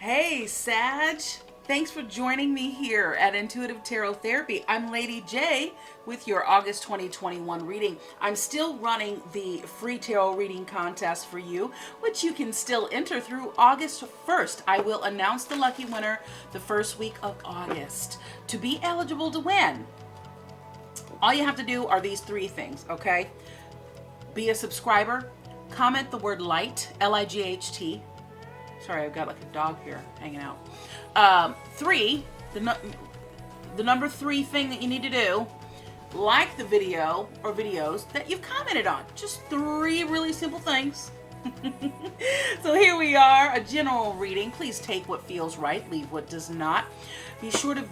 Hey, Sag. Thanks for joining me here at Intuitive Tarot Therapy. I'm Lady J with your August 2021 reading. I'm still running the free tarot reading contest for you, which you can still enter through August 1st. I will announce the lucky winner the first week of August. To be eligible to win, all you have to do are these three things, okay? Be a subscriber, comment the word light, L-I-G-H-T. Sorry, I've got like a dog here hanging out. The number 3 thing that you need to do, like the video or videos that you've commented on. Just 3 really simple things. So here we are, a general reading. Please take what feels right, leave what does not. Be sure to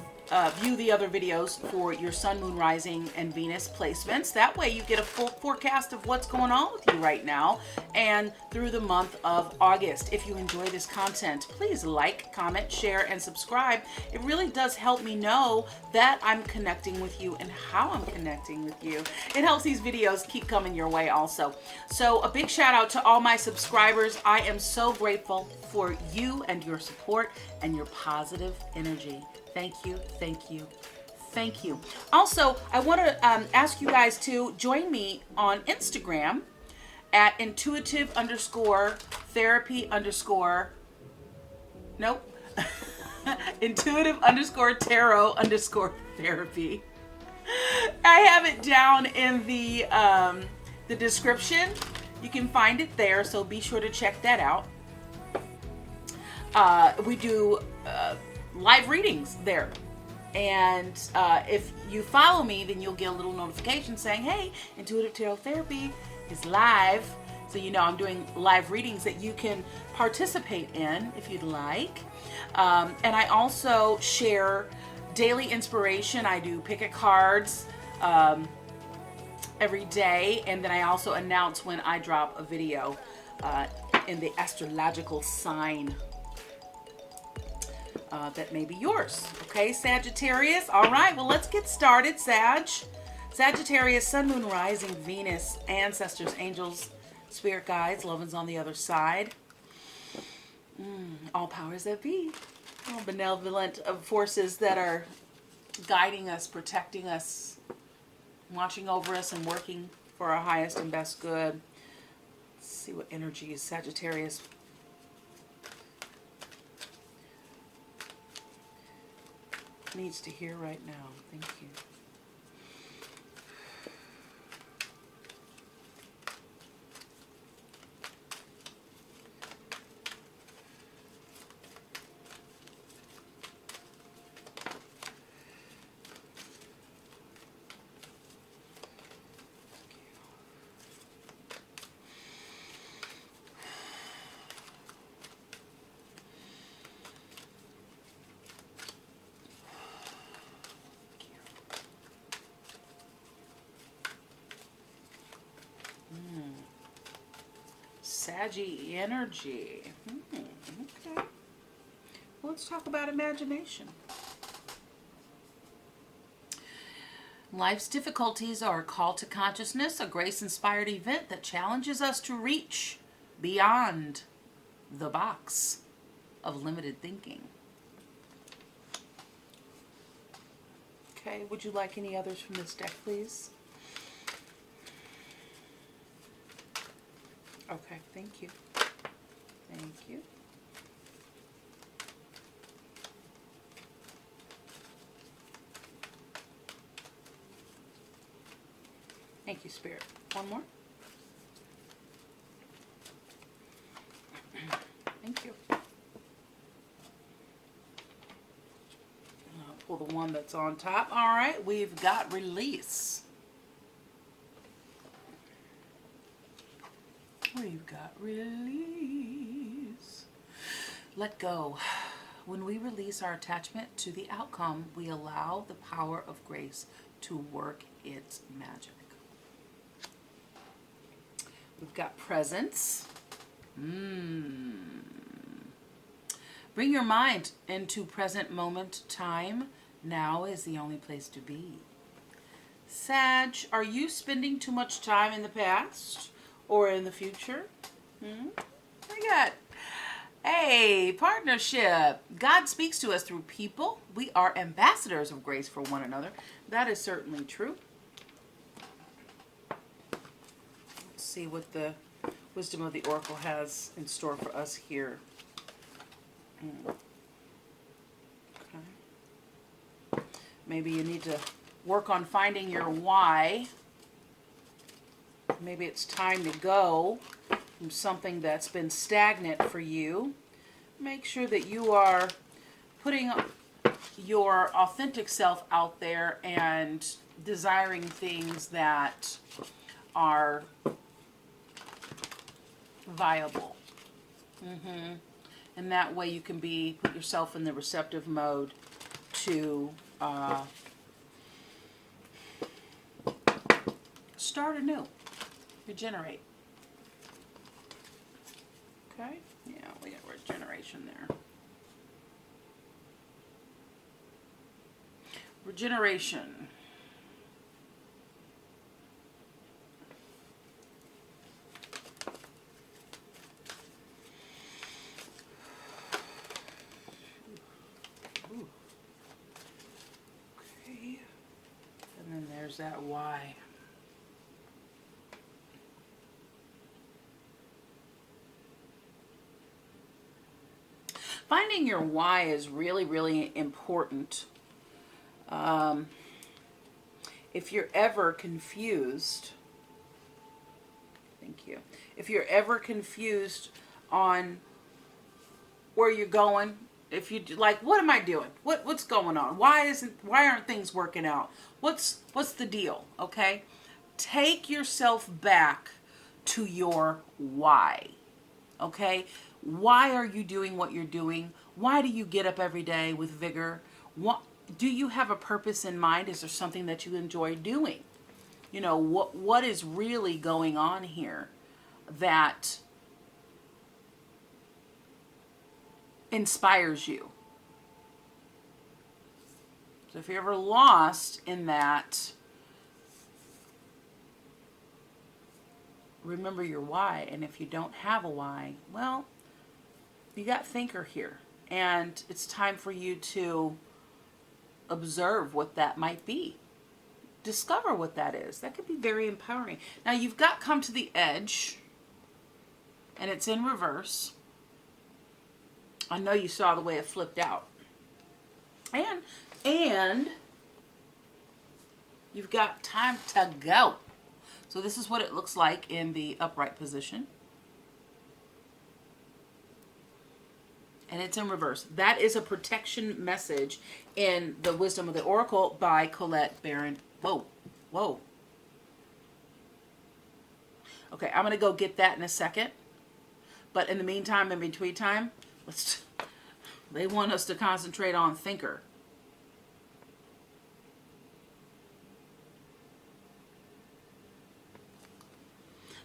view the other videos for your sun, moon, rising, and Venus placements. That way you get a full forecast of what's going on with you right now and through the month of August. If you enjoy this content, please like, comment, share, and subscribe. It really does help me know that I'm connecting with you and how I'm connecting with you. It helps these videos keep coming your way also. So a big shout out to all my subscribers. I am so grateful for you and your support and your positive energy. Thank you, thank you, thank you. Also, I want to ask you guys to join me on Instagram at intuitive _ therapy _ nope, intuitive _ tarot _ therapy. I have it down in the description. You can find it there, so be sure to check that out. We do live readings there, and if you follow me, then you'll get a little notification saying, hey, Intuitive Tarot Therapy is live, so you know I'm doing live readings that you can participate in if you'd like. And I also share daily inspiration. I do pick a cards every day, and then I also announce when I drop a video in the astrological sign that may be yours. Okay, Sagittarius? All right, well, let's get started, Sag. Sagittarius, sun, moon, rising, Venus, ancestors, angels, spirit guides, love is on the other side. All powers that be. All benevolent forces that are guiding us, protecting us, watching over us, and working for our highest and best good. Let's see what energy is Sagittarius needs to hear right now. Thank you. Saggy energy. Okay. Well, let's talk about imagination. Life's difficulties are a call to consciousness, a grace-inspired event that challenges us to reach beyond the box of limited thinking. Okay, would you like any others from this deck, please? Okay, thank you. Thank you. Thank you, Spirit. One more. Thank you. I'll pull the one that's on top. All right, we've got release. We've got release. Let go. When we release our attachment to the outcome, we allow the power of grace to work its magic. We've got presence. Bring your mind into present moment time. Now is the only place to be. Sag, are you spending too much time in the past or in the future? I got Hey, partnership. God speaks to us through people. We are ambassadors of grace for one another. That is certainly true. Let's see what the wisdom of the oracle has in store for us here. Okay. Maybe you need to work on finding your why. Maybe it's time to go from something that's been stagnant for you. Make sure that you are putting your authentic self out there and desiring things that are viable. And that way you can put yourself in the receptive mode to start anew, regenerate. Okay, yeah, we got regeneration there. Regeneration. Ooh. Okay, and then there's that why. Finding your why is really, really important. If you're ever confused, thank you. If you're ever confused on where you're going, if you like, what am I doing? What's going on? Why aren't things working out? What's the deal? Okay, take yourself back to your why. Okay, why are you doing what you're doing? Why do you get up every day with vigor? What do you have a purpose in mind? Is there something that you enjoy doing? You know, what is really going on here that inspires you? So if you're ever lost in that, remember your why. And if you don't have a why, well, you got thinker here. And it's time for you to observe what that might be. Discover what that is. That could be very empowering. Now you've got come to the edge, and it's in reverse. I know you saw the way it flipped out. And you've got time to go. So this is what it looks like in the upright position. And it's in reverse. That is a protection message in the Wisdom of the Oracle by Colette Baron. Whoa, whoa. Okay, I'm going to go get that in a second. But in the meantime, in between time, they want us to concentrate on thinker.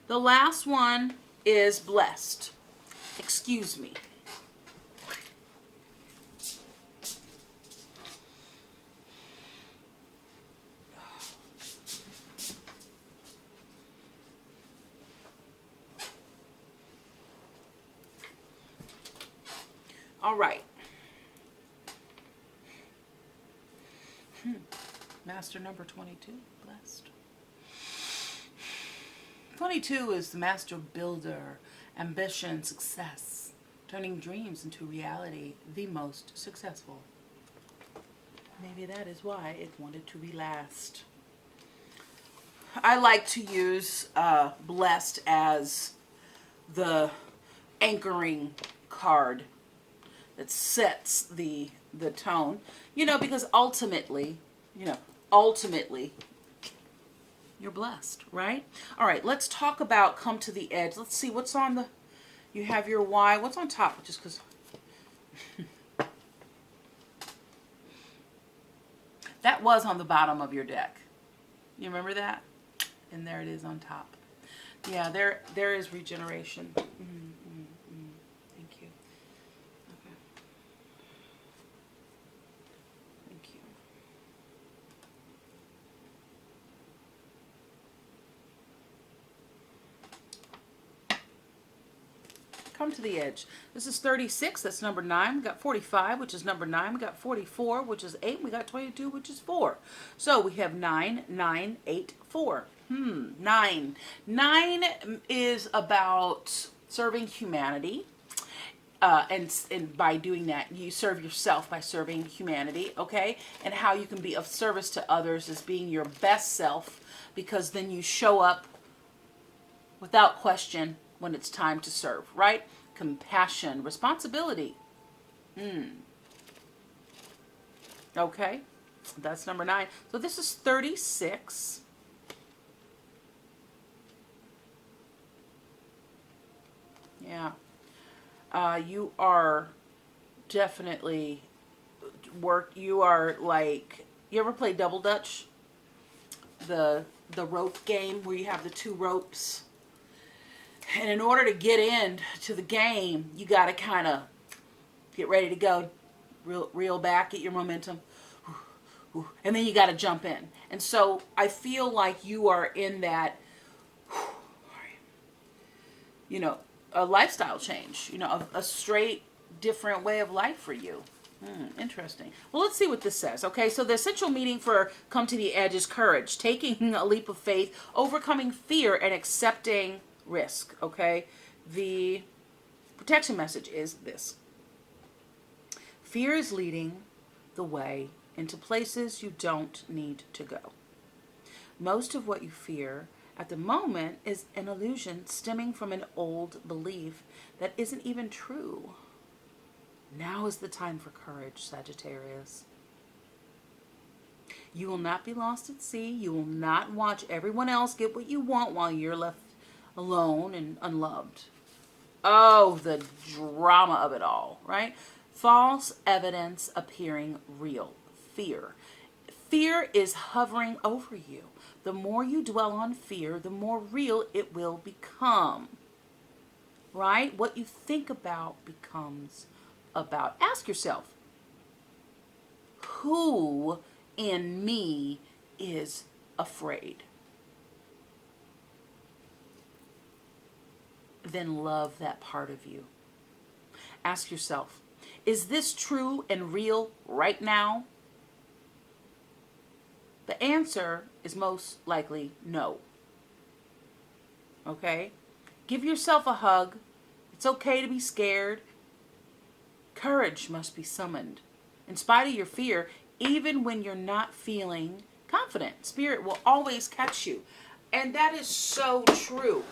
The last one is blessed. Excuse me. All right. Master number 22, blessed. 22 is the master builder, ambition, success, turning dreams into reality, the most successful. Maybe that is why it wanted to be last. I like to use blessed as the anchoring card that sets the tone, you know, because ultimately, you're blessed, right? All right, let's talk about come to the edge. Let's see what's on the, you have your why. What's on top? Just because. That was on the bottom of your deck. You remember that? And there it is on top. Yeah, there is regeneration. Thank you. Okay. Thank you. Come to the edge. This is 36. That's number 9. We got 45, which is number 9. We got 44, which is 8. We got 22, which is 4. So we have 9, 9, 8, 4. 9. 9 is about serving humanity. And by doing that, you serve yourself by serving humanity, okay? And how you can be of service to others is being your best self, because then you show up without question when it's time to serve, right? Compassion, responsibility. Okay, that's number 9. So this is 36. Yeah. You are definitely you are like, you ever play Double Dutch? The rope game where you have the 2 ropes. And in order to get in to the game, you got to kind of get ready to go, reel back, get your momentum. And then you got to jump in. And so I feel like you are in that, you know, a lifestyle change, you know, a straight different way of life for you. Interesting. Well, let's see what this says. Okay, so the essential meaning for come to the edge is courage, taking a leap of faith, overcoming fear, and accepting risk. Okay, the protection message is this: fear is leading the way into places you don't need to go. Most of what you fear at the moment is an illusion stemming from an old belief that isn't even true. Now is the time for courage, Sagittarius. You will not be lost at sea. You will not watch everyone else get what you want while you're left alone and unloved. Oh, the drama of it all, right? False evidence appearing real. Fear. Fear is hovering over you. The more you dwell on fear, the more real it will become. Right? What you think about becomes about. Ask yourself, who in me is afraid? Then love that part of you. Ask yourself, is this true and real right now? The answer is most likely no. Okay? Give yourself a hug. It's okay to be scared. Courage must be summoned. In spite of your fear, even when you're not feeling confident, Spirit will always catch you. And that is so true.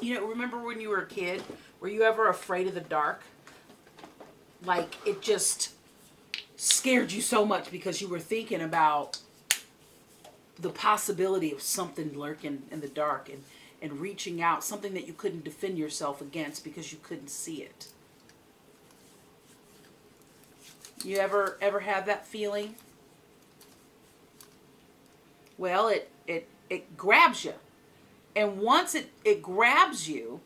You know, remember when you were a kid? Were you ever afraid of the dark? Like, it just scared you so much because you were thinking about the possibility of something lurking in the dark and reaching out, something that you couldn't defend yourself against because you couldn't see it. You ever had that feeling? Well, it grabs you. And once it grabs you,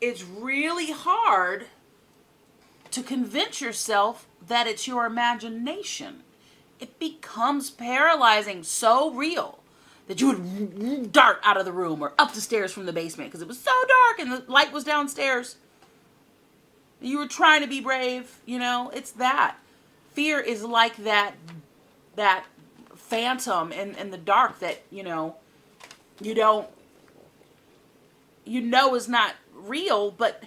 it's really hard to convince yourself that it's your imagination. It becomes paralyzing, so real that you would dart out of the room or up the stairs from the basement because it was so dark and the light was downstairs. You were trying to be brave, you know, it's that. Fear is like that phantom in the dark that, you know is not real, but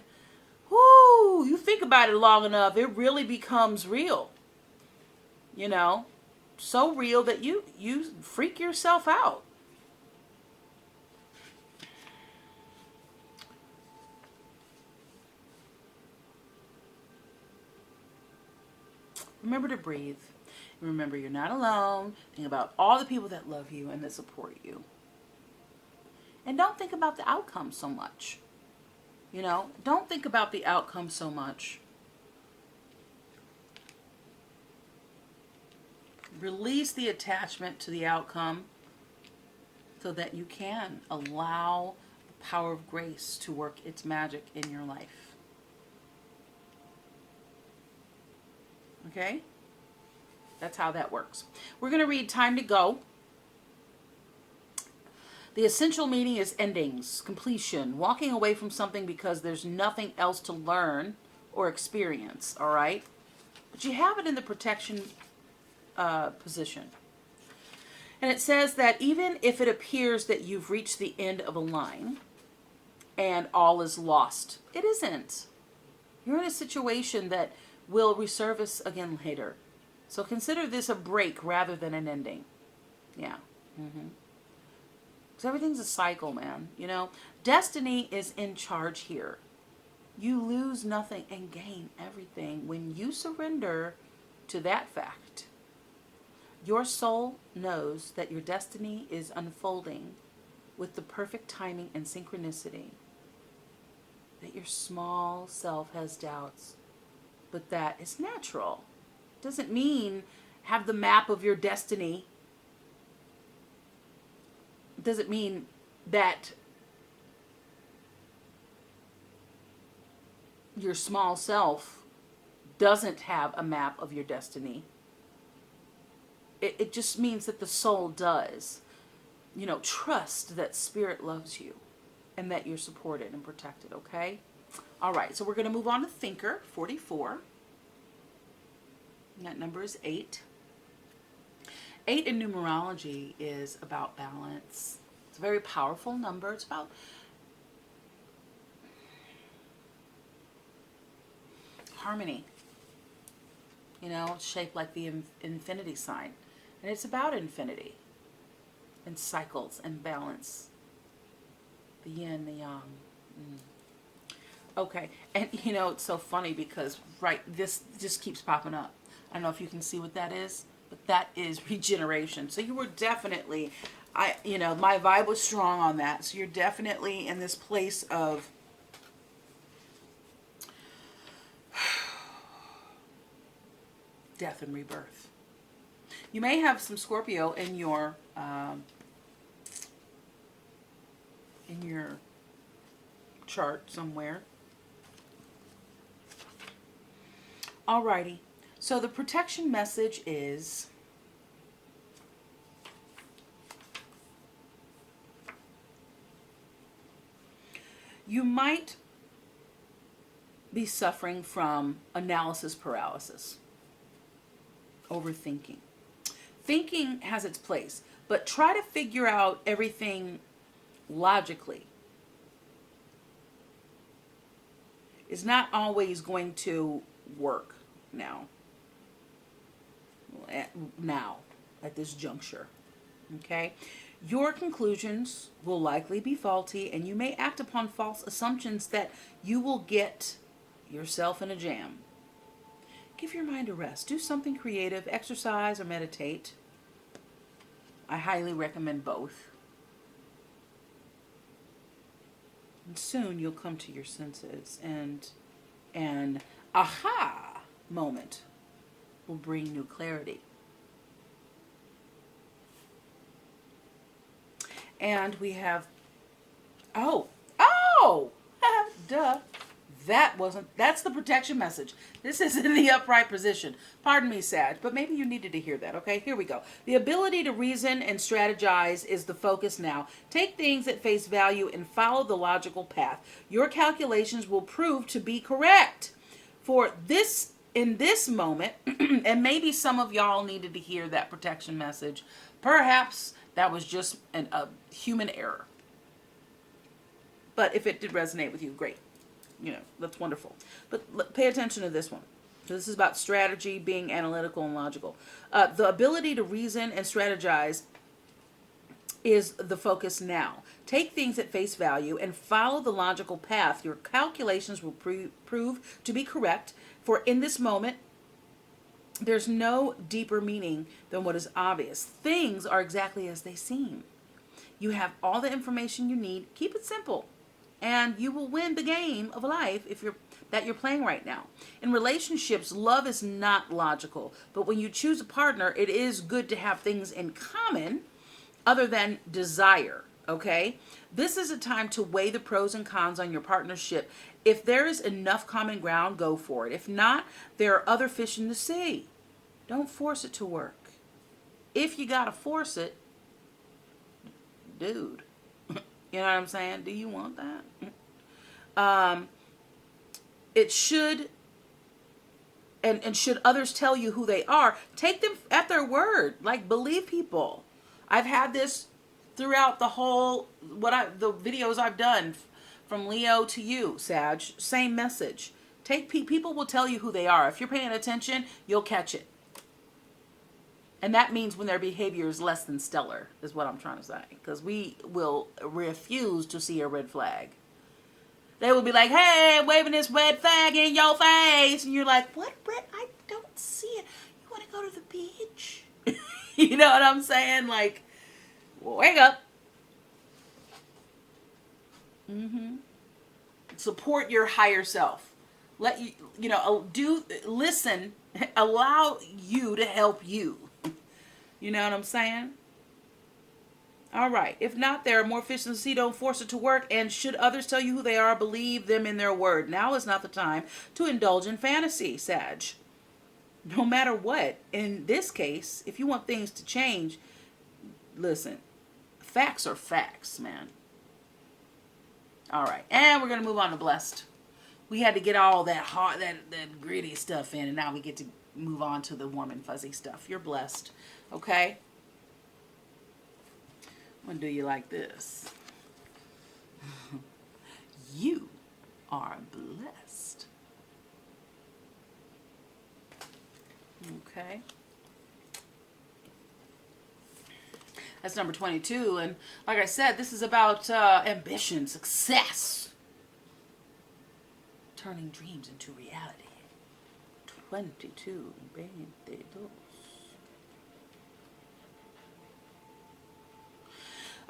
whoo, you think about it long enough, it really becomes real. You know, so real that you freak yourself out. Remember to breathe. Remember, you're not alone. Think about all the people that love you and that support you. And don't think about the outcome so much. You know, don't think about the outcome so much. Release the attachment to the outcome so that you can allow the power of grace to work its magic in your life. Okay? That's how that works. We're going to read Time to Go. The essential meaning is endings, completion, walking away from something because there's nothing else to learn or experience, all right? But you have it in the protection position. And it says that even if it appears that you've reached the end of a line and all is lost, it isn't. You're in a situation that will resurface again later. So consider this a break rather than an ending. Yeah. Because everything's a cycle, man. You know, destiny is in charge here. You lose nothing and gain everything when you surrender to that fact. Your soul knows that your destiny is unfolding with the perfect timing and synchronicity. That your small self has doubts, but that is natural. Doesn't mean have the map of your destiny. Doesn't mean that your small self doesn't have a map of your destiny. It just means that the soul does. You know, trust that spirit loves you and that you're supported and protected, okay? All right, so we're going to move on to Thinker, 44. And that number is 8. 8 in numerology is about balance. It's a very powerful number. It's about harmony. You know, it's shaped like the infinity sign. And it's about infinity and cycles and balance. The yin, the yang. Okay, and you know, it's so funny because, right, this just keeps popping up. I don't know if you can see what that is, but that is regeneration. So you were definitely, my vibe was strong on that. So you're definitely in this place of death and rebirth. You may have some Scorpio in your chart somewhere. Alrighty. So the protection message is you might be suffering from analysis paralysis, overthinking. Thinking has its place, but try to figure out everything logically. It's not always going to work now at this juncture. Okay? Your conclusions will likely be faulty, and you may act upon false assumptions that you will get yourself in a jam. Give your mind a rest. Do something creative, exercise, or meditate. I highly recommend both. And soon you'll come to your senses, and an aha moment will bring new clarity. And we have, duh. That's the protection message. This is in the upright position. Pardon me, Sag, but maybe you needed to hear that, okay? Here we go. The ability to reason and strategize is the focus now. Take things at face value and follow the logical path. Your calculations will prove to be correct. For this, in this moment, and maybe some of y'all needed to hear that protection message. Perhaps that was just a human error. But if it did resonate with you, great. You know, that's wonderful. But pay attention to this one. So this is about strategy, being analytical and logical. The ability to reason and strategize is the focus now. Take things at face value and follow the logical path. Your calculations will prove to be correct. For in this moment, there's no deeper meaning than what is obvious. Things are exactly as they seem. You have all the information you need. Keep it simple. And you will win the game of life that you're playing right now. In relationships, love is not logical. But when you choose a partner, it is good to have things in common other than desire, okay? This is a time to weigh the pros and cons on your partnership. If there is enough common ground, go for it. If not, there are other fish in the sea. Don't force it to work. If you gotta force it, dude, You know what I'm saying? Do you want that? It should, and should others tell you who they are, take them at their word. Like, believe people. I've had this throughout the whole, the videos I've done, from Leo to you, Sag, same message. People will tell you who they are. If you're paying attention, you'll catch it. And that means when their behavior is less than stellar, is what I'm trying to say. Because we will refuse to see a red flag. They will be like, hey, waving this red flag in your face. And you're like, what red? I don't see it. You want to go to the beach? You know what I'm saying? Like, wake up. Support your higher self. Let listen, allow you to help you. You know what I'm saying? All right. If not, there are more fish in the sea. Don't force it to work. And should others tell you who they are, believe them in their word. Now is not the time to indulge in fantasy, Sag. No matter what. In this case, if you want things to change, listen. Facts are facts, man. All right. And we're going to move on to blessed. We had to get all that hard, that gritty stuff in, and now we get to move on to the warm and fuzzy stuff. You're blessed. Okay? I'm going to do you like this. You are blessed. Okay? That's number 22. And like I said, this is about ambition, success. Turning dreams into reality. 22. 22.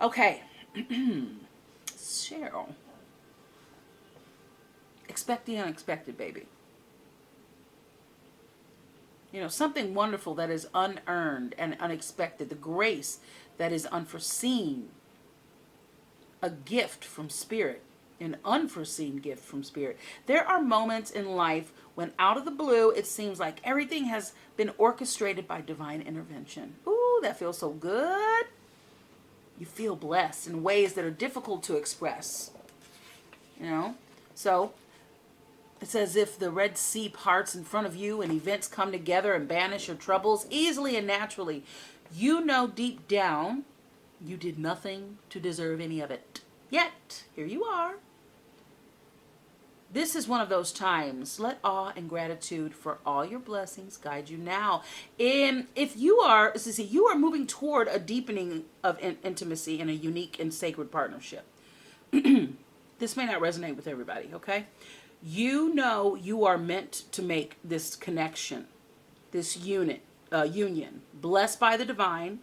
Okay. Cheryl. Expect the unexpected, baby. You know, something wonderful that is unearned and unexpected. The grace that is unforeseen. A gift from spirit. An unforeseen gift from spirit. There are moments in life when out of the blue, it seems like everything has been orchestrated by divine intervention. Ooh, that feels so good. You feel blessed in ways that are difficult to express. You know? So, it's as if the Red Sea parts in front of you and events come together and banish your troubles easily and naturally. You know deep down you did nothing to deserve any of it. Yet, here you are. This is one of those times. Let awe and gratitude for all your blessings guide you now. If you are, you are moving toward a deepening of intimacy in a unique and sacred partnership. This may not resonate with everybody, okay? You know you are meant to make this connection, this union, blessed by the divine,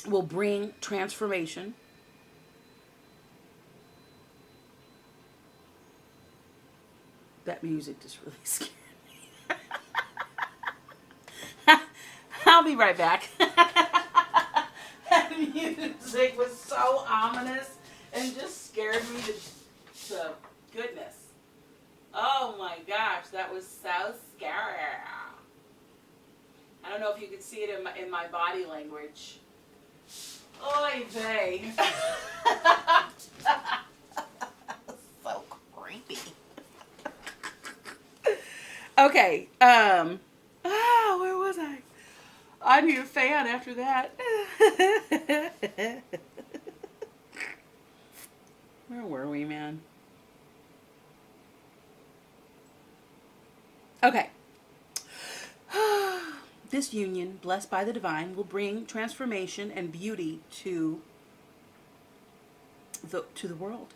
will bring transformation. That music just really scared me. I'll be right back. That music was so ominous and just scared me to goodness. Oh my gosh, that was so scary. I don't know if you could see it in my body language. Oy vey. So creepy. Okay. Where was I? I need a fan after that. Where were we, man? Okay. This union, blessed by the divine, will bring transformation and beauty to the world.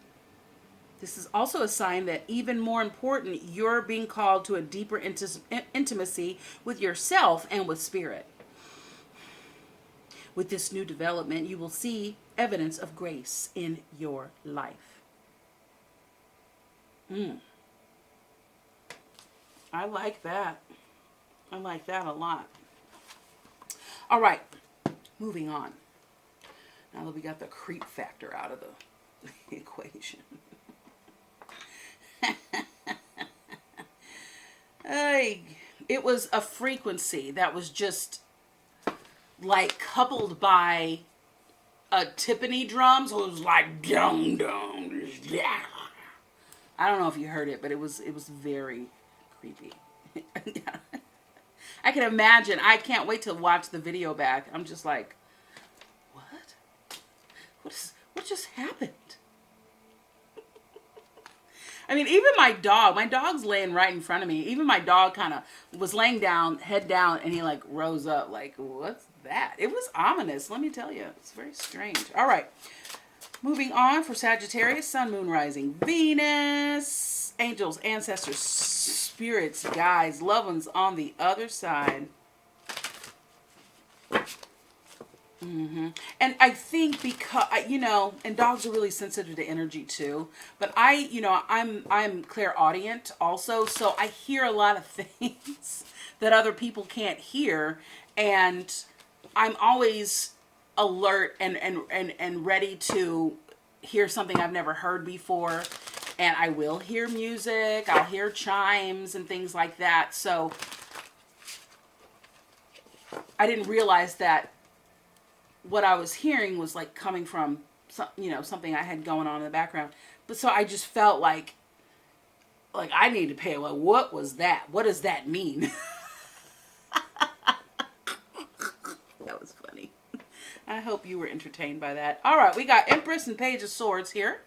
This is also a sign that, even more important, you're being called to a deeper intimacy with yourself and with spirit. With this new development, you will see evidence of grace in your life. I like that. I like that a lot. All right, moving on. Now that we got the creep factor out of the equation. It was a frequency that was just like coupled by Tiffany drums. So it was like dum dum. Yeah. I don't know if you heard it, but it was very creepy. I can imagine. I can't wait to watch the video back. I'm just like, what? What just happened? I mean, even my dog's laying right in front of me. Even my dog kind of was laying down, head down, and he like rose up like, what's that? It was ominous, let me tell you. It's very strange. All right. Moving on for Sagittarius, Sun, Moon, Rising, Venus, angels, ancestors, spirits, guides, loved ones on the other side. And I think because, and dogs are really sensitive to energy too, but I'm clairaudient also, so I hear a lot of things that other people can't hear, and I'm always alert and ready to hear something I've never heard before. And I will hear music, I'll hear chimes and things like that. So I didn't realize that what I was hearing was like coming from something I had going on in the background. But so I just felt like I need to pay. Well, what was that? What does that mean? That was funny. I hope you were entertained by that. All right, we got Empress and Page of Swords here.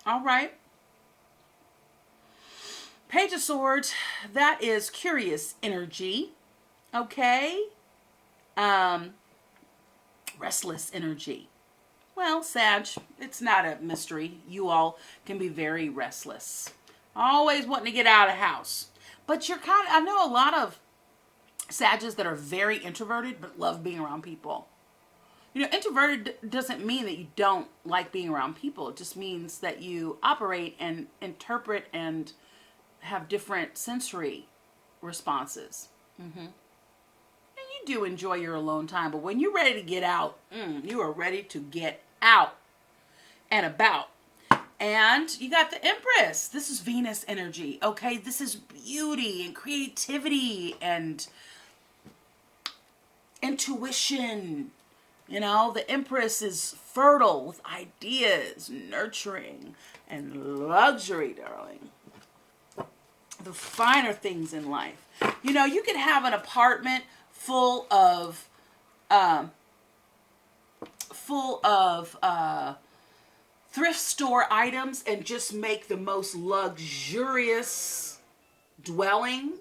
All right. Page of Swords, that is curious energy. Okay. Restless energy. Well, Sag, it's not a mystery. You all can be very restless. Always wanting to get out of the house. But I know a lot of Sages that are very introverted but love being around people. Introverted doesn't mean that you don't like being around people. It just means that you operate and interpret and have different sensory responses. Do enjoy your alone time, but when you're ready to get out, you are ready to get out and about. And you got the Empress. This is Venus energy. Okay, this is beauty and creativity and intuition. The Empress is fertile with ideas, nurturing, and luxury, darling. The finer things in life. You could have an apartment full of thrift store items and just make the most luxurious dwelling,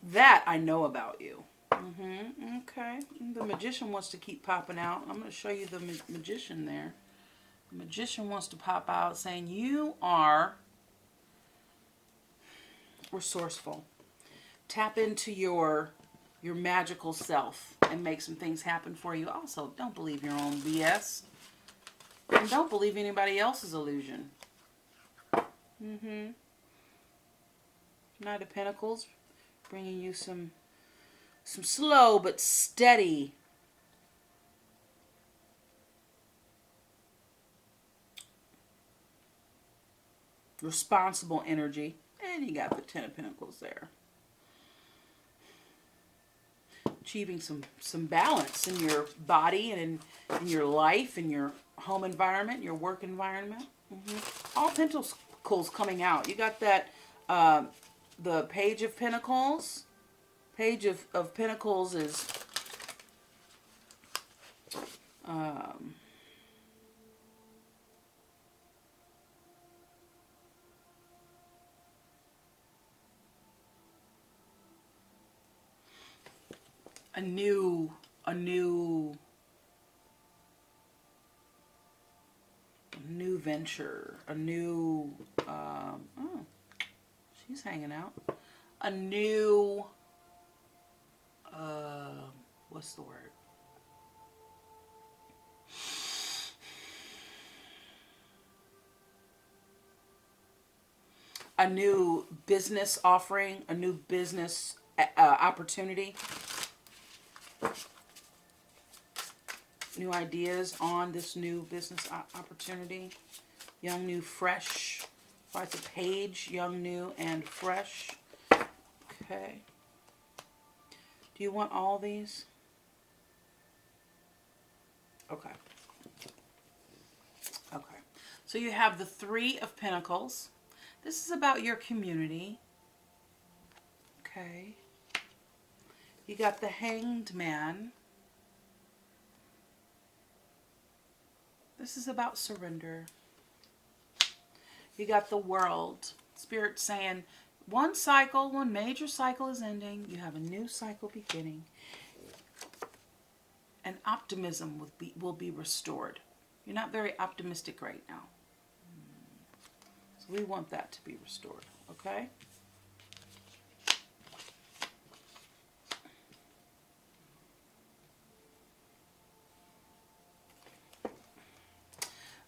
That I know about you. Okay. The Magician wants to keep popping out. I'm going to show you the Magician there. The Magician wants to pop out saying you are resourceful. Tap into your magical self and make some things happen for you. Also, don't believe your own BS. And don't believe anybody else's illusion. Knight of Pentacles, bringing you some slow but steady responsible energy. And you got the Ten of Pentacles there. Achieving some balance in your body and in your life, in your home environment, your work environment. All Pentacles coming out. You got that, the Page of Pentacles. Page of Pentacles is a new venture, a new oh, she's hanging out, a new what's the word, a new business offering, a new business opportunity. New ideas on this new business opportunity. Young, new, fresh. It's a page. Young, new, and fresh. Okay. Do you want all these? Okay. Okay. So you have the Three of Pentacles. This is about your community. Okay. You got the Hanged Man. This is about surrender. You got the World. Spirit saying one cycle, one major cycle is ending. You have a new cycle beginning. And optimism will be restored. You're not very optimistic right now. So we want that to be restored. Okay?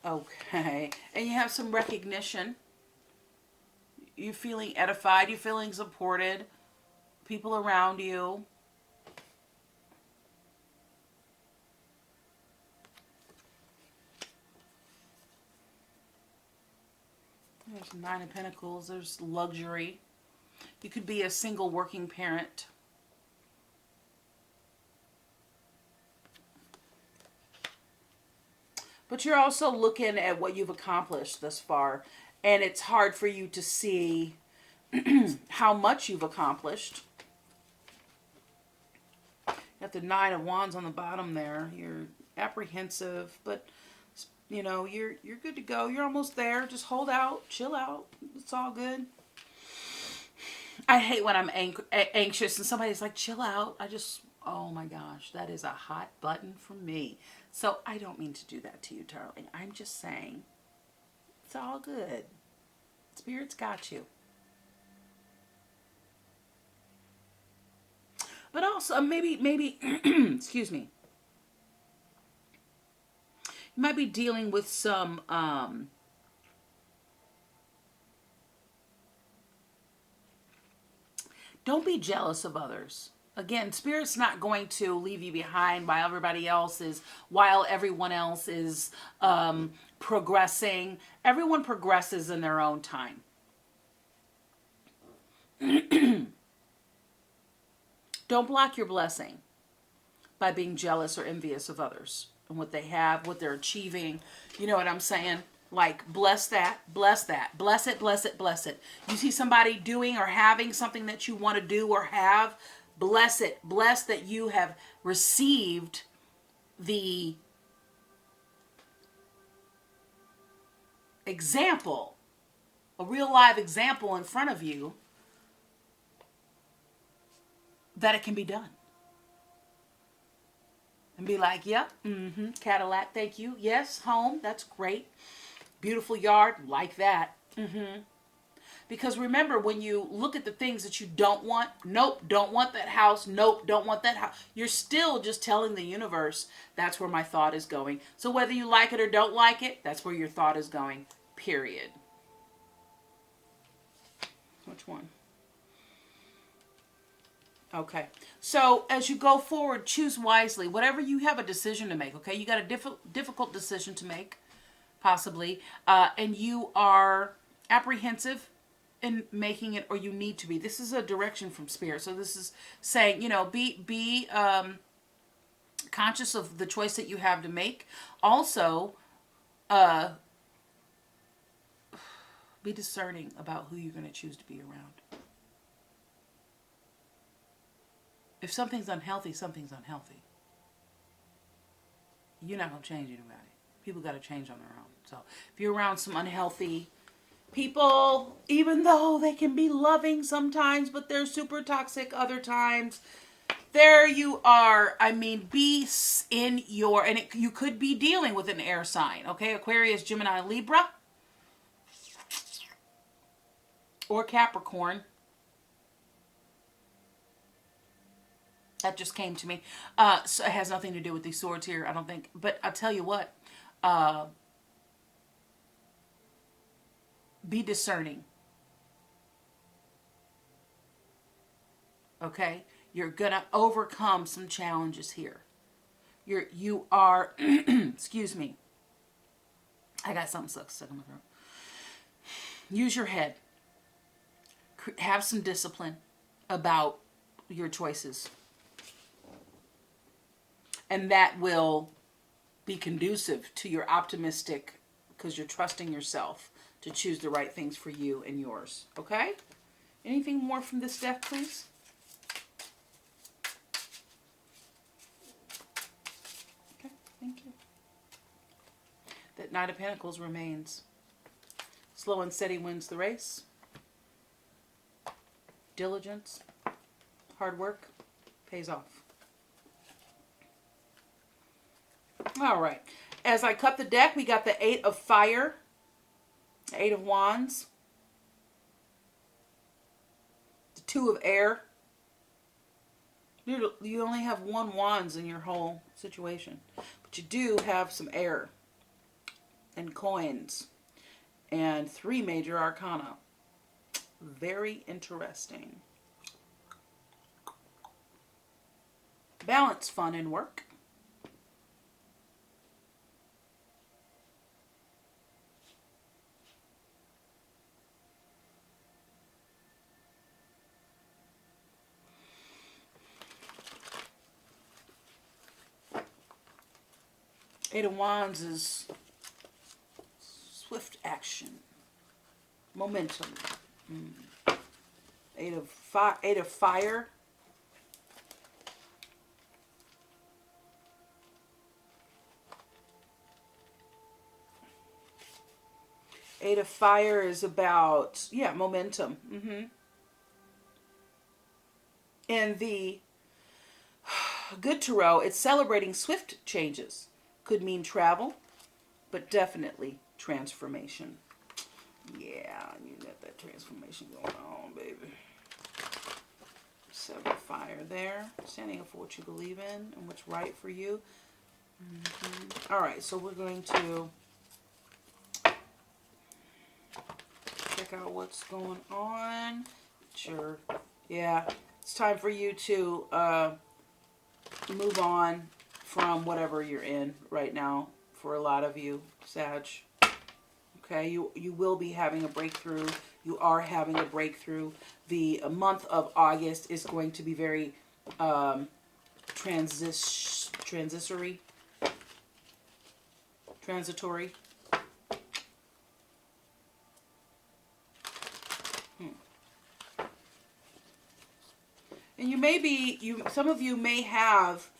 Okay. And you have some recognition. You're feeling edified. You're feeling supported. People around you. There's Nine of Pentacles. There's luxury. You could be a single working parent. But you're also looking at what you've accomplished thus far. And it's hard for you to see how much you've accomplished. You got the Nine of Wands on the bottom there. You're apprehensive, but you know, you're good to go. You're almost there. Just hold out, chill out. It's all good. I hate when I'm anxious and somebody's like, chill out. Oh my gosh, that is a hot button for me. So I don't mean to do that to you, darling. I'm just saying, it's all good. Spirit's got you. But also, maybe, excuse me. You might be dealing with some, don't be jealous of others. Again, Spirit's not going to leave you behind while everyone else is progressing. Everyone progresses in their own time. Don't block your blessing by being jealous or envious of others and what they have, what they're achieving. You know what I'm saying? Like, bless that, bless that, bless it, bless it, bless it. You see somebody doing or having something that you want to do or have, bless it. Bless that you have received the example, a real live example in front of you that it can be done. And be like, yep, Cadillac, thank you. Yes, home, that's great. Beautiful yard, like that. Because remember, when you look at the things that you don't want, nope, don't want that house, nope, don't want that house, you're still just telling the universe, that's where my thought is going. So whether you like it or don't like it, that's where your thought is going, period. Which one? Okay. So as you go forward, choose wisely. Whatever you have a decision to make, okay? You got a difficult decision to make, possibly, and you are apprehensive in making it, or you need to be. This is a direction from Spirit. So this is saying, you know, be conscious of the choice that you have to make. Also, be discerning about who you're going to choose to be around. If something's unhealthy, something's unhealthy. You're not going to change anybody. People got to change on their own. So if you're around some unhealthy people, even though they can be loving sometimes, but they're super toxic other times, there you are. I mean, be in your, and you could be dealing with an air sign, okay? Aquarius, Gemini, Libra, or Capricorn. That just came to me. So it has nothing to do with these swords here, I don't think. But I'll tell you what. Be discerning. Okay? You're going to overcome some challenges here. You are, excuse me. I got something stuck in my throat. Use your head. Have some discipline about your choices. And that will be conducive to your optimistic, because you're trusting yourself to choose the right things for you and yours. Okay? Anything more from this deck, please? Okay, thank you. That Knight of Pentacles remains. Slow and steady wins the race. Diligence, hard work, pays off. All right. As I cut the deck, we got the 8 of Fire, 8 of Wands, the 2 of Air. You only have 1 Wands in your whole situation, but you do have some air and coins and 3 major arcana. Very interesting. Balance, fun, and work. Eight of Wands is swift action, momentum. Eight of Fire. Eight of Fire is about, momentum. And the Good Tarot, it's celebrating swift changes. Could mean travel, but definitely transformation. Yeah, you got that transformation going on, baby. 7 of Fire there. Standing up for what you believe in and what's right for you. All right, so we're going to check out what's going on. Sure. Yeah, it's time for you to move on from whatever you're in right now for a lot of you, Sag. Okay, you will be having a breakthrough. You are having a breakthrough. The month of August is going to be very transitory. And you may be, some of you may have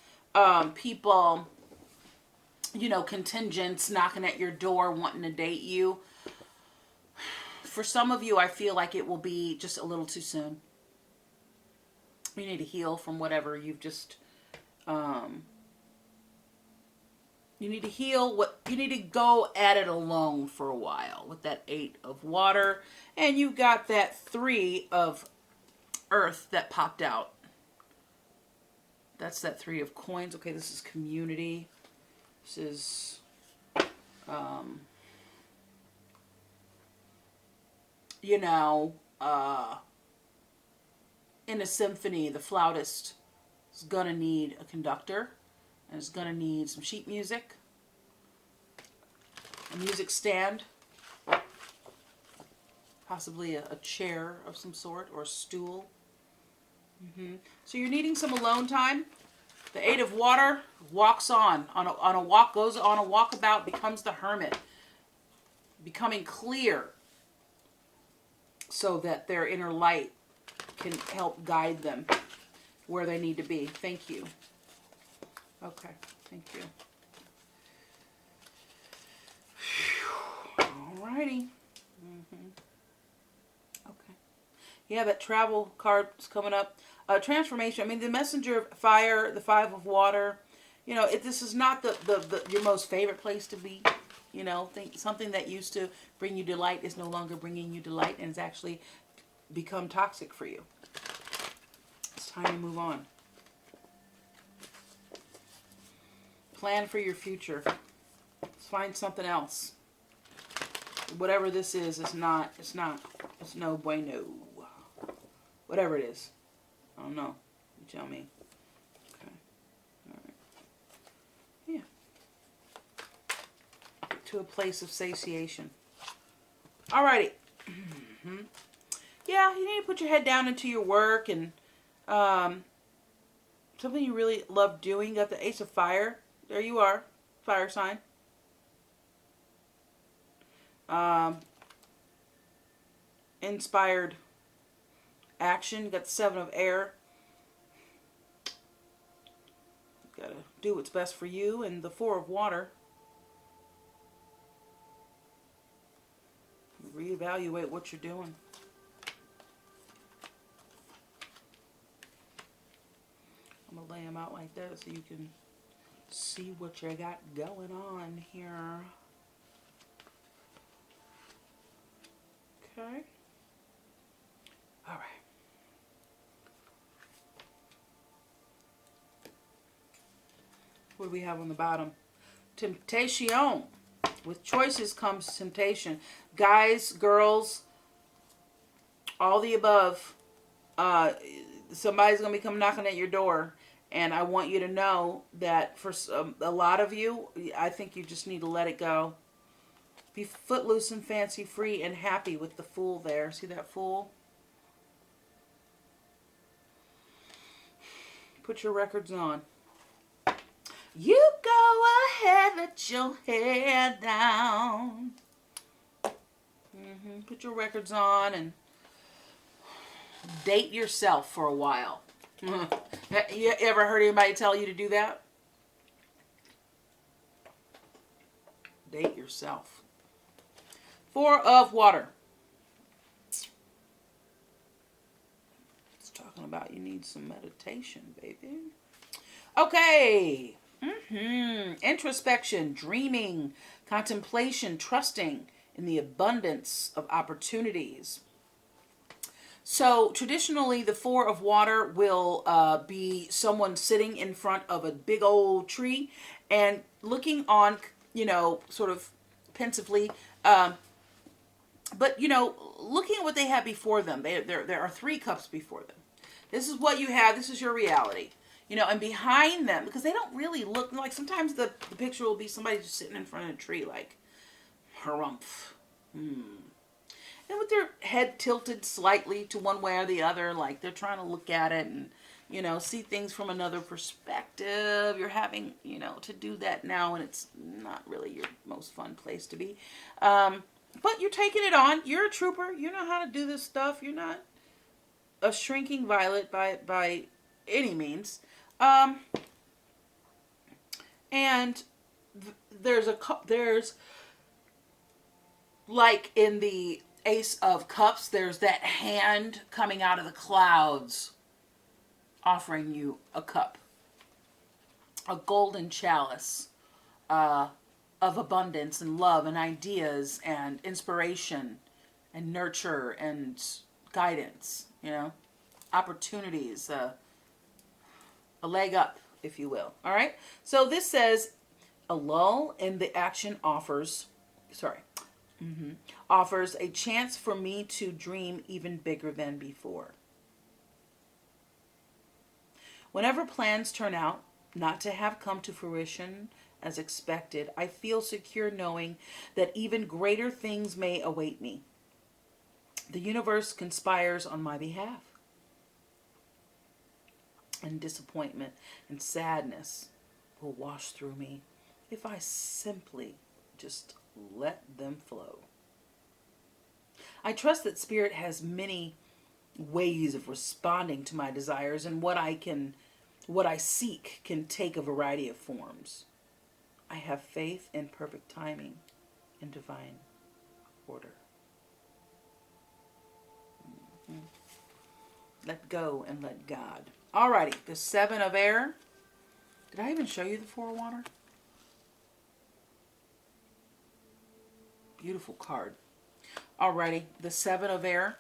people, contingents knocking at your door wanting to date you. For some of you, I feel like it will be just a little too soon. You need to heal from whatever you've just, you need to heal you need to go at it alone for a while with that 8 of Water. And you got that 3 of Earth that popped out. That's that 3 of Coins. Okay, this is community. This is in a symphony, the flautist is going to need a conductor and is going to need some sheet music, a music stand, possibly a chair of some sort or a stool. So you're needing some alone time. The 8 of Water walks on a walk, goes on a walkabout, becomes the hermit, becoming clear so that their inner light can help guide them where they need to be. Thank you. Okay, thank you. Alrighty. Okay. Yeah, that travel card is coming up. Transformation. I mean, the Messenger of Fire, the 5 of Water. This is not your most favorite place to be. Something that used to bring you delight is no longer bringing you delight and has actually become toxic for you. It's time to move on. Plan for your future. Let's find something else. Whatever this is, it's no bueno. Whatever it is. I don't know. You tell me. Okay. All right. Yeah. To a place of satiation. Alrighty. Yeah, you need to put your head down into your work and something you really love doing. You got the Ace of Fire. There you are. Fire sign. Inspired action. You got the Seven of Air. You gotta do what's best for you. And the Four of Water. Reevaluate what you're doing. I'm going to lay them out like that so you can see what you got going on here. Okay. All right. What do we have on the bottom? Temptation. With choices comes temptation. Guys, girls, all the above. Somebody's going to be coming knocking at your door. And I want you to know that for a lot of you, I think you just need to let it go. Be footloose and fancy free and happy with the Fool there. See that Fool? Put your records on. You go ahead, let your head down. Put your records on and date yourself for a while. You ever heard anybody tell you to do that? Date yourself. Four of Water. It's talking about you need some meditation, baby. Okay. Introspection, dreaming, contemplation, trusting in the abundance of opportunities. So traditionally, the Four of Water will be someone sitting in front of a big old tree and looking on, sort of pensively, but looking at what they have before them. There are 3 cups before them. This is what you have. This is your reality. And behind them, because they don't really look like, sometimes the picture will be somebody just sitting in front of a tree like, harumph. And with their head tilted slightly to one way or the other, like they're trying to look at it and, see things from another perspective. You're having, to do that now, and it's not really your most fun place to be. But you're taking it on. You're a trooper. You know how to do this stuff. You're not a shrinking violet by any means. And there's like in the Ace of Cups, there's that hand coming out of the clouds offering you a cup, a golden chalice of abundance and love and ideas and inspiration and nurture and guidance, opportunities, a leg up, if you will. All right. So this says a lull in the action offers a chance for me to dream even bigger than before. Whenever plans turn out not to have come to fruition as expected, I feel secure knowing that even greater things may await me. The universe conspires on my behalf. And disappointment and sadness will wash through me if I simply just let them flow. I trust that Spirit has many ways of responding to my desires, and what I seek can take a variety of forms. I have faith in perfect timing and divine order. Let go and let God. Alrighty, the Seven of Air. Did I even show you the Four of Water? Beautiful card. Alrighty, the Seven of Air.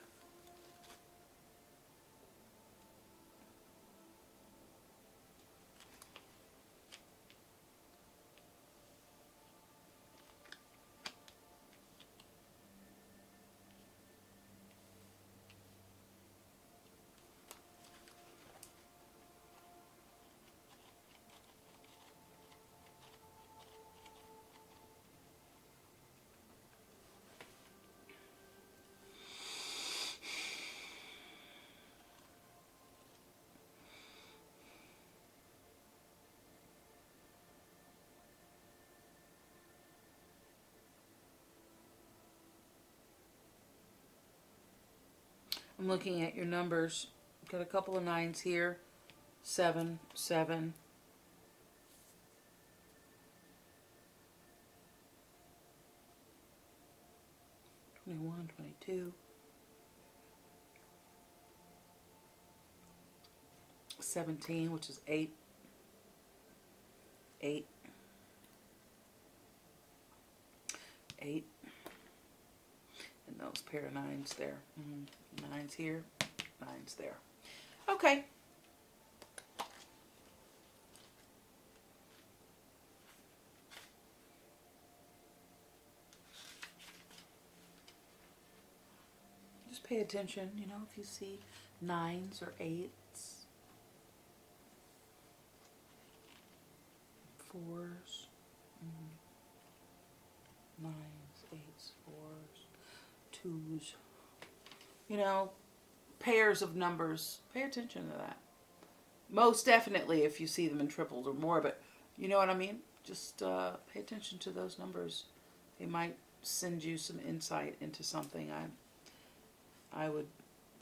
I'm looking at your numbers. Got a couple of 9s here. 7, 7. 21, 22. 17, which is 8. 8. 8. And those pair of 9s there. 9s here, 9s there. Okay. Just pay attention, you know, if you see 9s or 8s. 4s. 9s, 8s, 4s, 2s. You know, pairs of numbers. Pay attention to that. Most definitely if you see them in triples or more, but you know what I mean? Just pay attention to those numbers. They might send you some insight into something. I would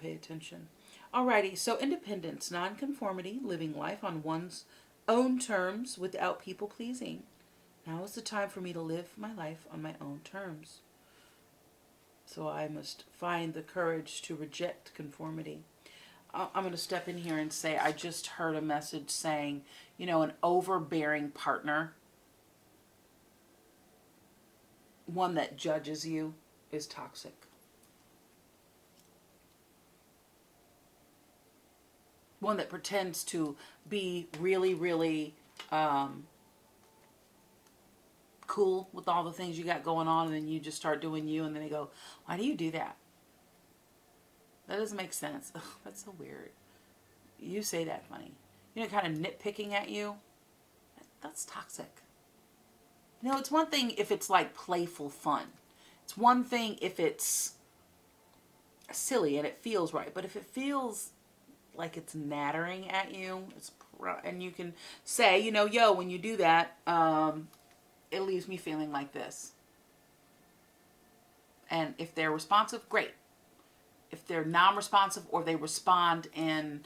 pay attention. Alrighty, so independence, nonconformity, living life on one's own terms without people pleasing. Now is the time for me to live my life on my own terms. So I must find the courage to reject conformity. I'm going to step in here and say, I just heard a message saying, you know, an overbearing partner, one that judges you, is toxic. One that pretends to be really, really cool with all the things you got going on, and then you just start doing you, and then they go, why do you do that? That doesn't make sense. Ugh, that's so weird. You say that funny. You know, kind of nitpicking at you. That's toxic. You know, it's one thing if it's like playful fun. It's one thing if it's silly and it feels right. But if it feels like it's nattering at you, and you can say, you know, yo, when you do that, it leaves me feeling like this. And if they're responsive, great. If they're non-responsive or they respond in,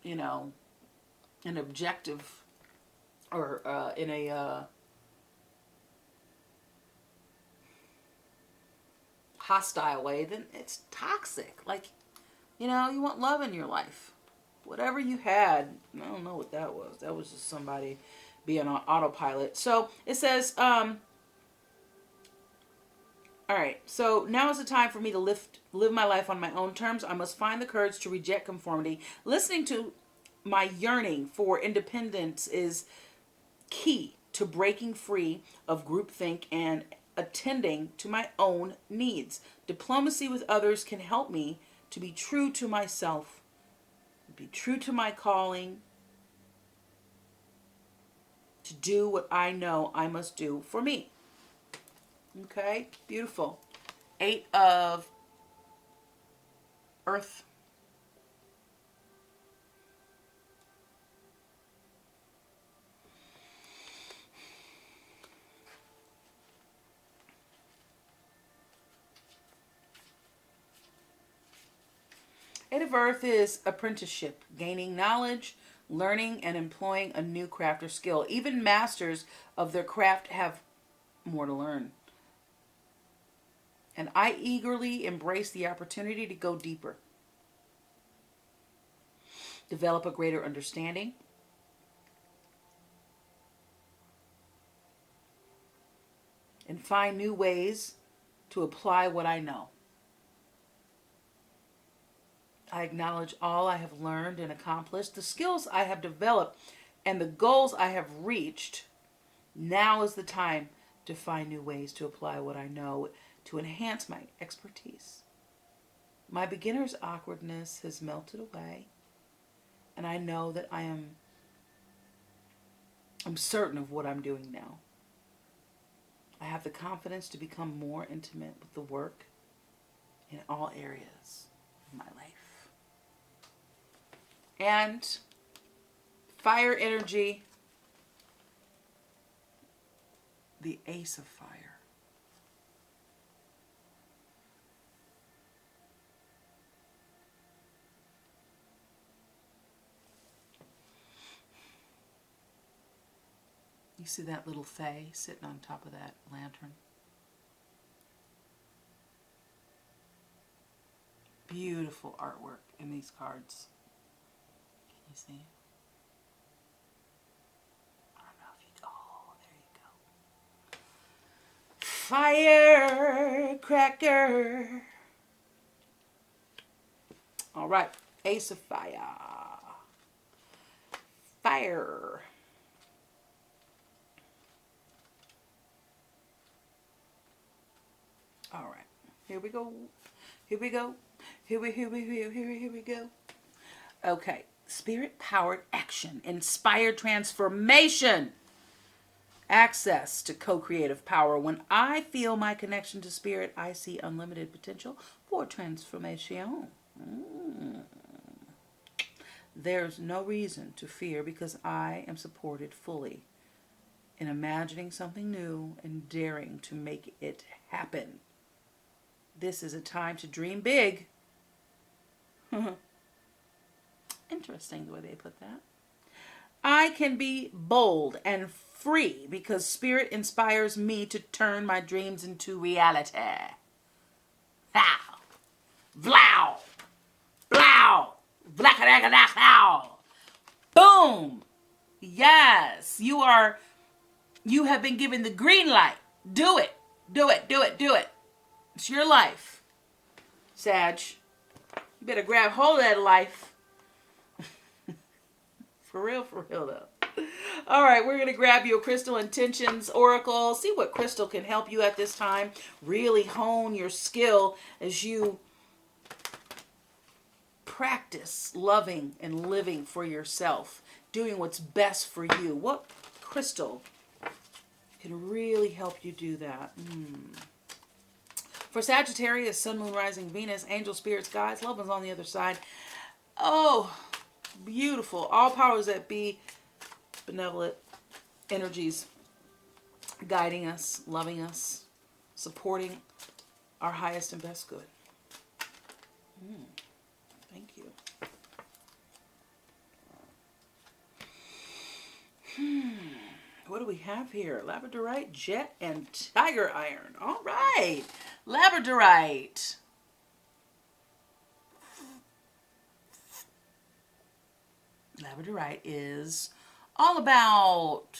you know, an objective or in a hostile way, then it's toxic. Like, you know, you want love in your life. Whatever you had, I don't know what that was. That was just somebody being on autopilot. So it says, all right, so now is the time for me to live my life on my own terms. I must find the courage to reject conformity. Listening to my yearning for independence is key to breaking free of groupthink and attending to my own needs. Diplomacy with others can help me to be true to myself, be true to my calling, to do what I know I must do for me. Okay, beautiful. 8 of Earth. Eight of Earth is apprenticeship, gaining knowledge, learning, and employing a new craft or skill. Even masters of their craft have more to learn. And I eagerly embrace the opportunity to go deeper, develop a greater understanding, and find new ways to apply what I know. I acknowledge all I have learned and accomplished, the skills I have developed, and the goals I have reached. Now is the time to find new ways to apply what I know to enhance my expertise. My beginner's awkwardness has melted away, and I know that I'm certain of what I'm doing now. I have the confidence to become more intimate with the work in all areas of my life. And fire energy, the Ace of Fire. see that little fae sitting on top of that lantern? Beautiful artwork in these cards. Can you see? I don't know if you... Oh, there you go. Firecracker. All right. Ace of fire. Fire. All right. Here we go. Here we go. Here we go. Okay. Spirit-powered action. Inspired transformation. Access to co-creative power. When I feel my connection to spirit, I see unlimited potential for transformation. There's no reason to fear because I am supported fully in imagining something new and daring to make it happen. This is a time to dream big. Interesting the way they put that. I can be bold and free because spirit inspires me to turn my dreams into reality. How? Vlow! Blow! Black-a-dack-a-dack-ow! Boom! Yes, you have been given the green light. Do it. Do it. Do it. Do it. It's your life. Sag. You better grab hold of that life. For real though. All right, we're going to grab you a Crystal Intentions Oracle. See what crystal can help you at this time. Really hone your skill as you practice loving and living for yourself. Doing what's best for you. What crystal can really help you do that? For Sagittarius, Sun, Moon, Rising, Venus, Angel, Spirits, Guides, Loved Ones on the other side. Oh, beautiful. All powers that be, benevolent energies guiding us, loving us, supporting our highest and best good. Thank you. What do we have here? Labradorite, jet, and tiger iron. All right. Labradorite. Labradorite is all about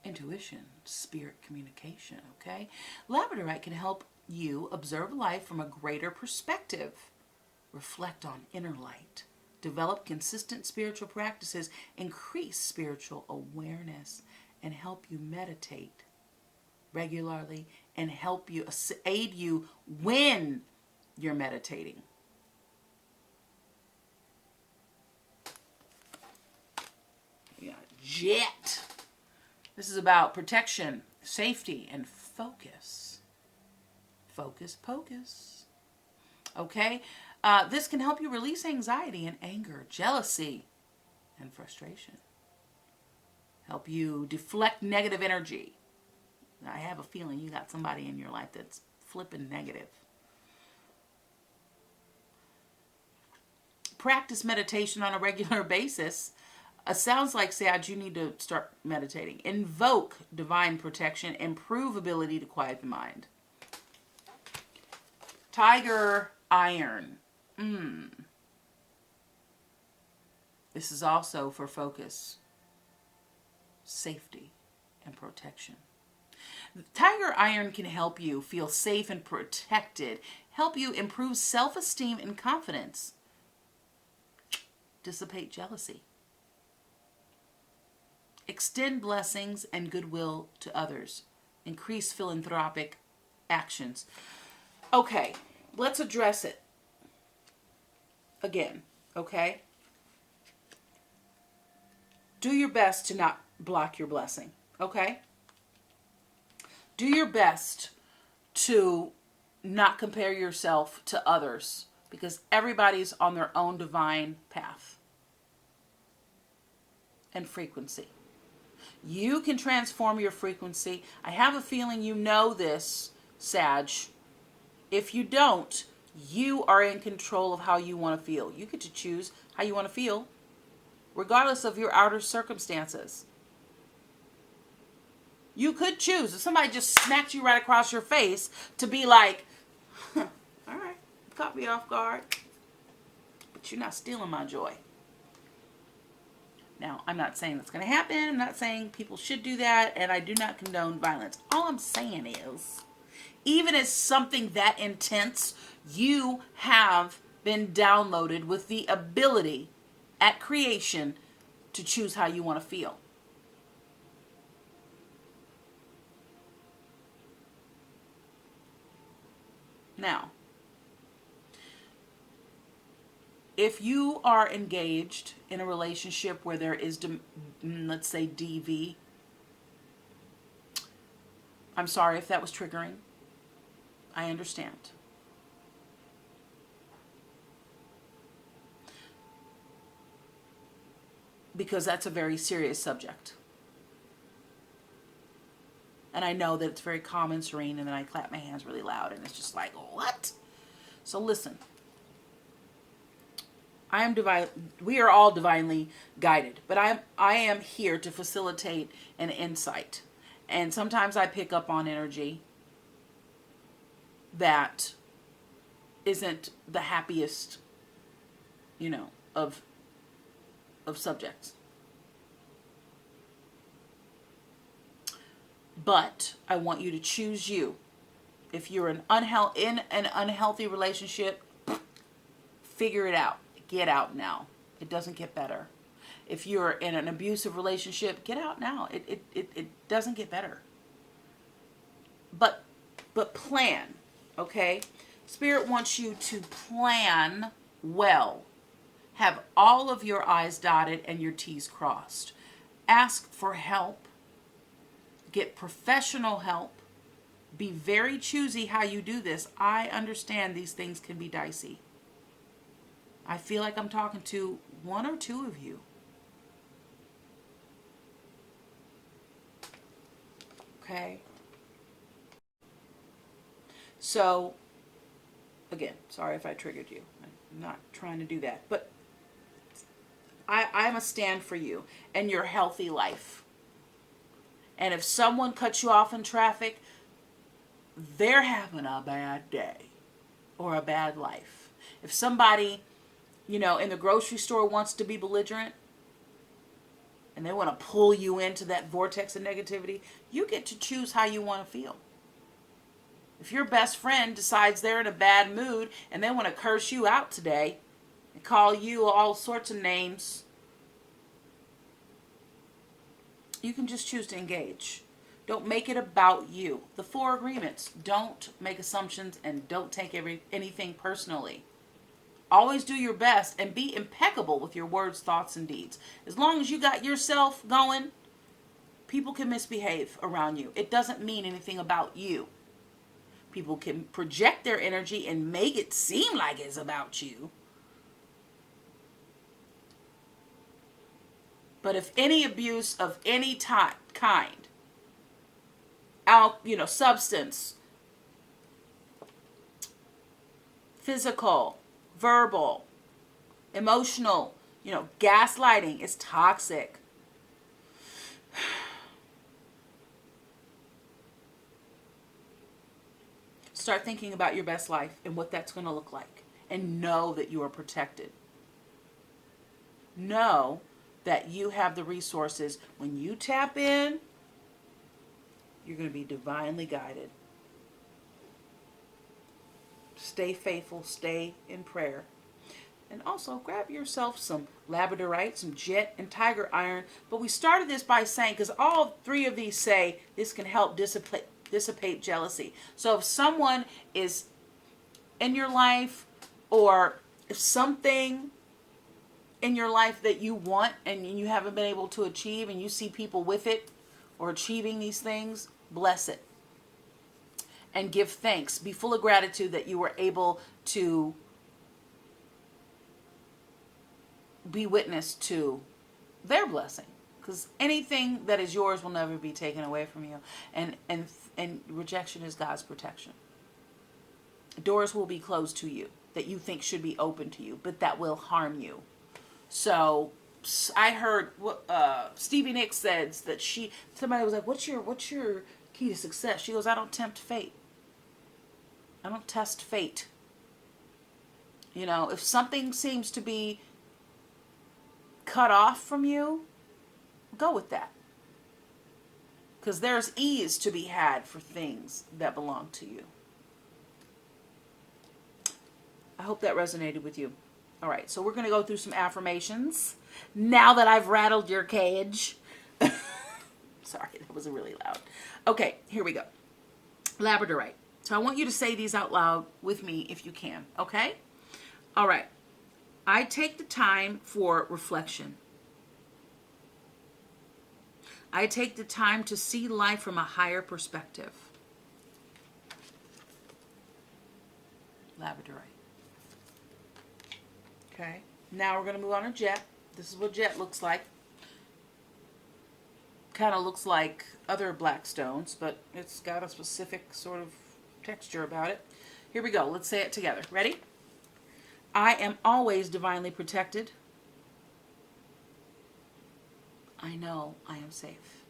intuition, spirit communication, okay? Labradorite can help you observe life from a greater perspective, reflect on inner light, develop consistent spiritual practices, increase spiritual awareness, and help you meditate regularly and help you aid you when you're meditating. We got jet. This is about protection, safety, and focus. Focus, pocus. Okay? This can help you release anxiety and anger, jealousy, and frustration. Help you deflect negative energy. I have a feeling you got somebody in your life that's flipping negative. Practice meditation on a regular basis. Sounds like, Sag, you need to start meditating. Invoke divine protection. Improve ability to quiet the mind. Tiger iron. This is also for focus, safety, and protection. Tiger iron can help you feel safe and protected, help you improve self-esteem and confidence, dissipate jealousy, extend blessings and goodwill to others, increase philanthropic actions. Okay, let's address it again, okay? Do your best to not block your blessing, okay? Do your best to not compare yourself to others because everybody's on their own divine path and frequency. You can transform your frequency. I have a feeling you know this, Sag. If you don't, you are in control of how you want to feel. You get to choose how you want to feel, regardless of your outer circumstances. You could choose, if somebody just smacked you right across your face, to be like, huh, all right, caught me off guard, but you're not stealing my joy. Now, I'm not saying that's going to happen. I'm not saying people should do that, and I do not condone violence. All I'm saying is, even as something that intense, you have been downloaded with the ability at creation to choose how you want to feel. Now, if you are engaged in a relationship where there is, let's say, DV, I'm sorry if that was triggering. I understand. Because that's a very serious subject. And I know that it's very common, serene, and then I clap my hands really loud, and it's just like, what? So listen. I am divine. We are all divinely guided, but I am here to facilitate an insight. And sometimes I pick up on energy that isn't the happiest, of subjects. But I want you to choose you. If you're in an unhealthy relationship, figure it out. Get out now. It doesn't get better. If you're in an abusive relationship, get out now. It doesn't get better. But plan, okay? Spirit wants you to plan well. Have all of your I's dotted and your T's crossed. Ask for help. Get professional help. Be very choosy how you do this. I understand these things can be dicey. I feel like I'm talking to one or two of you. Okay? So, again, sorry if I triggered you. I'm not trying to do that. But I'm a stand for you and your healthy life. And if someone cuts you off in traffic, they're having a bad day or a bad life. If somebody, in the grocery store wants to be belligerent and they want to pull you into that vortex of negativity, you get to choose how you want to feel. If your best friend decides they're in a bad mood and they want to curse you out today and call you all sorts of names, you can just choose to engage. Don't make it about you. The 4 agreements. Don't make assumptions and don't take anything personally. Always do your best and be impeccable with your words, thoughts, and deeds. As long as you got yourself going, people can misbehave around you. It doesn't mean anything about you. People can project their energy and make it seem like it's about you. But if any abuse of any kind, substance, physical, verbal, emotional, gaslighting is toxic. Start thinking about your best life and what that's going to look like. And know that you are protected. Know that you have the resources. When you tap in, you're going to be divinely guided. Stay faithful. Stay in prayer. And also grab yourself some labradorite, some jet, and tiger iron. But we started this by saying, because all 3 of these say this can help dissipate jealousy. So if someone is in your life, or if something in your life that you want and you haven't been able to achieve, and you see people with it or achieving these things, bless it and give thanks. Be full of gratitude that you were able to be witness to their blessing, because anything that is yours will never be taken away from you, and rejection is God's protection. Doors will be closed to you that you think should be open to you, but that will harm you. So I heard what Stevie Nicks says that somebody was like, what's your key to success? She goes, I don't tempt fate. I don't test fate. You know, if something seems to be cut off from you, go with that. Because there's ease to be had for things that belong to you. I hope that resonated with you. All right, so we're going to go through some affirmations now that I've rattled your cage. Sorry, that was really loud. Okay, here we go. Labradorite. So I want you to say these out loud with me if you can, okay? All right. I take the time for reflection. I take the time to see life from a higher perspective. Labradorite. Okay. Now we're going to move on to jet. This is what jet looks like. Kind of looks like other black stones, but it's got a specific sort of texture about it. Here we go. Let's say it together. Ready? I am always divinely protected. I know I am safe.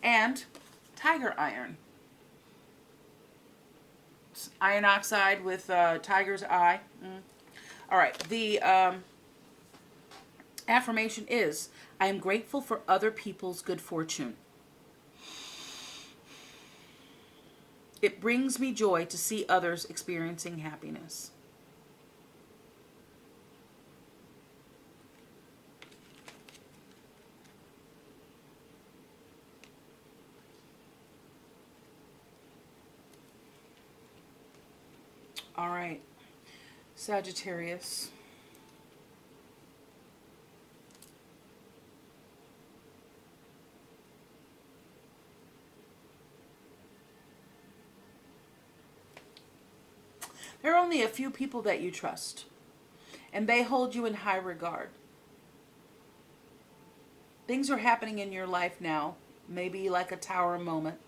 And tiger iron. It's iron oxide with tiger's eye. All right. The affirmation is, I am grateful for other people's good fortune. It brings me joy to see others experiencing happiness. All right, Sagittarius. There are only a few people that you trust, and they hold you in high regard. Things are happening in your life now, maybe like a tower moment,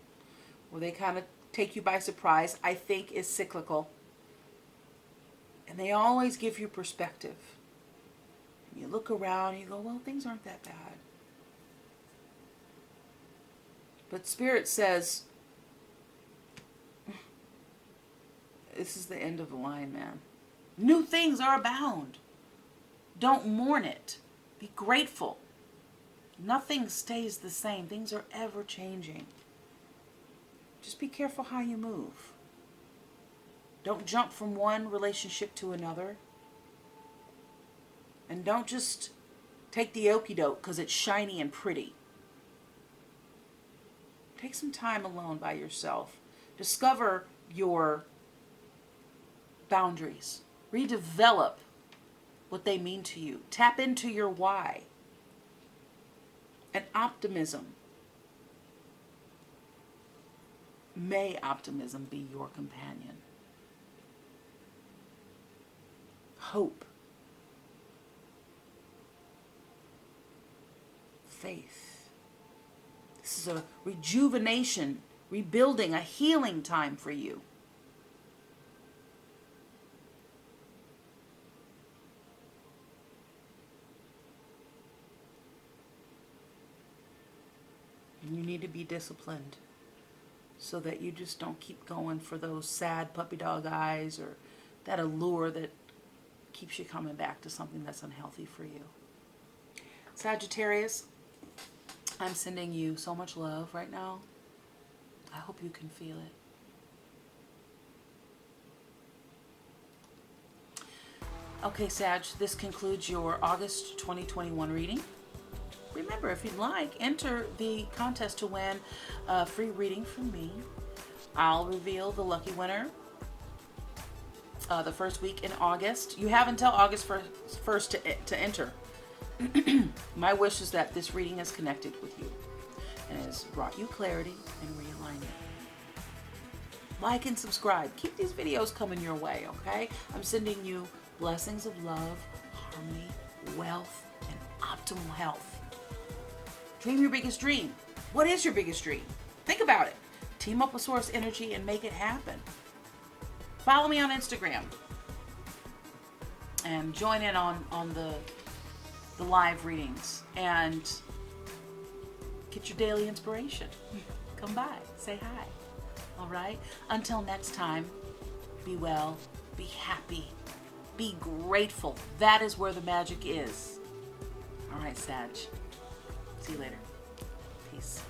where they kind of take you by surprise, I think is cyclical. And they always give you perspective. You look around and you go, well, things aren't that bad. But Spirit says, this is the end of the line, man. New things are abound. Don't mourn it. Be grateful. Nothing stays the same. Things are ever changing. Just be careful how you move. Don't jump from one relationship to another. And don't just take the okie-doke because it's shiny and pretty. Take some time alone by yourself. Discover your boundaries. Redevelop what they mean to you. Tap into your why. And optimism. May optimism be your companion. Hope. Faith. This is a rejuvenation, rebuilding, a healing time for you. And you need to be disciplined so that you just don't keep going for those sad puppy dog eyes or that allure that keeps you coming back to something that's unhealthy for you. Sagittarius, I'm sending you so much love right now. I hope you can feel it. Okay, Sag, this concludes your August 2021 reading. Remember, if you'd like, enter the contest to win a free reading from me. I'll reveal the lucky winner the first week in August. You have until August 1st to enter. My wish is that this reading has connected with you and has brought you clarity and realignment. Like and subscribe. Keep these videos coming your way, okay? I'm sending you blessings of love, harmony, wealth, and optimal health. Dream your biggest dream. What is your biggest dream? Think about it. Team up with Source Energy and make it happen. Follow me on Instagram. and join in on the live readings and get your daily inspiration. Come by, say hi. All right? Until next time, be well, be happy, be grateful. That is where the magic is. All right, Sag. See you later. Peace.